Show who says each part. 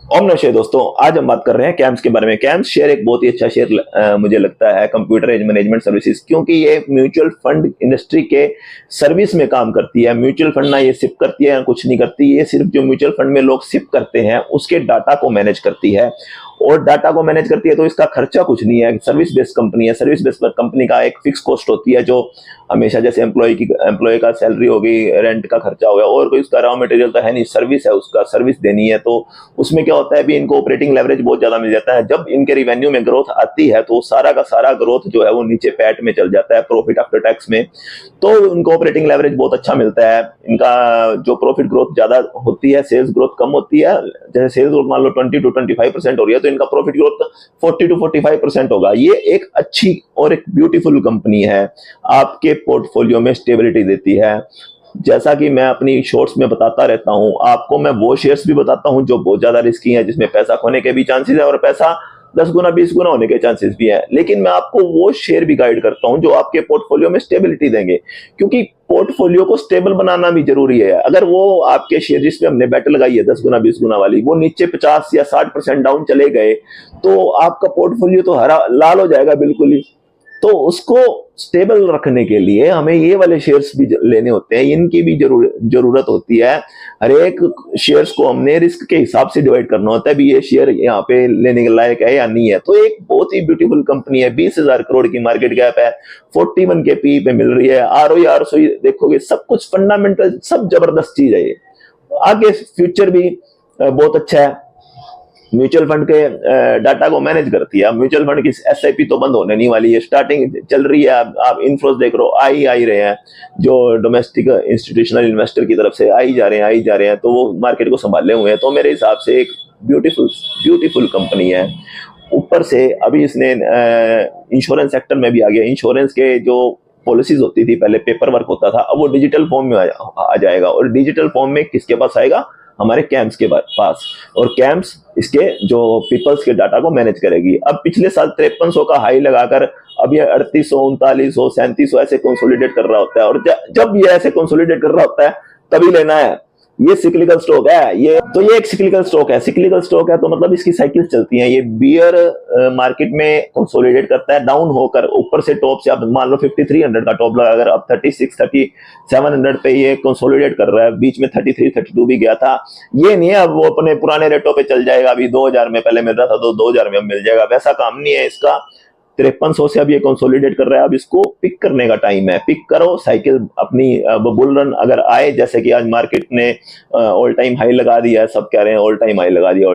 Speaker 1: ओम नमः शिवाय दोस्तों। आज हम बात कर रहे हैं कैम्स के बारे में। कैम्स शेयर एक बहुत ही अच्छा शेयर मुझे लगता है, कंप्यूटर एज मैनेजमेंट सर्विसेज, क्योंकि ये म्यूचुअल फंड इंडस्ट्री के सर्विस में काम करती है। म्यूचुअल फंड ना ये सिप करती है या कुछ नहीं करती, ये सिर्फ जो म्यूचुअल फंड में लोग सिप करते हैं उसके डाटा को मैनेज करती है। और डाटा को मैनेज करती है तो इसका खर्चा कुछ नहीं है। सर्विस बेस्ड कंपनी है। सर्विस बेस्ड कंपनी का एक फिक्स कॉस्ट होती है जो हमेशा, जैसे एम्प्लॉय का सैलरी होगी, रेंट का खर्चा हो गया, और कोई उसका रॉ मटेरियल तो है नहीं, सर्विस है, उसका सर्विस देनी है। तो उसमें क्या होता है, भी इनको ऑपरेटिंग लेवरेज बहुत ज्यादा मिल जाता है। जब इनके रिवेन्यू में ग्रोथ आती है तो सारा का सारा ग्रोथ जो है वो नीचे पैट में चल जाता है, प्रॉफिट आफ्टर टैक्स में। तो इनको ऑपरेटिंग लेवरेज बहुत अच्छा मिलता है। इनका जो प्रॉफिट ग्रोथ ज्यादा होती है, सेल्स ग्रोथ कम होती है। जैसे सेल्स ग्रोथ मान लो 20 to 25% हो रही है, तो इनका प्रॉफिट ग्रोथ 40 to 45% होगा। ये एक अच्छी और एक ब्यूटीफुल कंपनी है, आपके पोर्टफोलियो में स्टेबिलिटी देती है। जैसा कि मैं अपनी शॉर्ट्स में बताता रहता हूं, आपको मैं वो शेयर्स भी बताता हूं जो बहुत ज्यादा रिस्की हैं, जिसमें पैसा खोने के भी चांसेस है और पैसा 10 गुना 20 गुना होने के चांसेस भी है। लेकिन मैं आपको वो शेयर भी गाइड करता हूं जो आपके पोर्टफोलियो में स्टेबिलिटी देंगे, क्योंकि पोर्टफोलियो को स्टेबल बनाना भी जरूरी है। अगर वो आपके शेयर जिसमें हमने बेट लगाई है 10 गुना 20 गुना वाली, वो नीचे 50 या 60% डाउन चले गए, तो आपका पोर्टफोलियो तो हरा लाल हो जाएगा बिल्कुल ही। तो उसको स्टेबल रखने के लिए हमें ये वाले शेयर्स भी लेने होते हैं, इनकी भी जरूरत होती है। हर एक शेयर्स को हमने रिस्क के हिसाब से डिवाइड करना होता है, भी ये शेयर यहाँ पे लेने के लायक है या नहीं है। तो एक बहुत ही ब्यूटीफुल कंपनी है, 20,000 करोड़ की मार्केट कैप है, 41 के पी पे मिल रही है। आरओई आरओई देखोगे, सब कुछ फंडामेंटल, सब जबरदस्त चीज है ये। आगे फ्यूचर भी बहुत अच्छा है। म्यूचुअल फंड के डाटा को मैनेज करती है। म्यूचुअल फंड की एसआईपी तो बंद होने नहीं वाली है, स्टार्टिंग चल रही है। आप इन्फ्लोज देख रहे हो, आई रहे हैं, जो डोमेस्टिक इंस्टीट्यूशनल इन्वेस्टर की तरफ से आई जा रहे हैं, तो वो मार्केट को संभाले हुए हैं। तो मेरे हिसाब से एक ब्यूटीफुल ब्यूटीफुल कंपनी है। ऊपर से अभी इसने इंश्योरेंस सेक्टर में भी आ गया। इंश्योरेंस के जो पॉलिसीज होती थी, पहले पेपर वर्क होता था, अब वो डिजिटल फॉर्म में आ जाएगा। और डिजिटल फॉर्म में किसके पास आएगा? हमारे कैंप्स के पास। और कैंप्स इसके जो पीपल्स के डाटा को मैनेज करेगी। अब पिछले साल 5300 का हाई लगाकर अब ये 3800 3900 3700 ऐसे कंसोलिडेट कर रहा होता है। और जब ये ऐसे कंसोलिडेट कर रहा होता है तभी लेना है। ये सिक्लिकल स्टॉक है, ये एक सिक्लिकल स्टॉक है। सिक्लिकल स्टॉक है तो मतलब इसकी साइकिल्स चलती हैं। ये बियर मार्केट में कंसोलिडेट करता है, डाउन होकर ऊपर से टॉप से, अब मान लो 5300 का टॉप लगा, अगर अब 36 3700 पे ये कंसोलिडेट कर रहा है। बीच में 33 32 भी गया था। ये नहीं है अब वो अपने पुराने रेटों पे चल जाएगा, अभी 2000 में पहले मिल रहा था तो 2000 में अब मिल जाएगा, वैसा काम नहीं है इसका। 5300 से अब ये कंसोलिडेट कर रहा है। अब इसको पिक करने का टाइम है, पिक करो साइकिल अपनी। बुल रन अगर आए, जैसे कि आज मार्केट ने ऑल टाइम हाई लगा दिया है, सब कह रहे हैं ऑल टाइम हाई लगा दिया।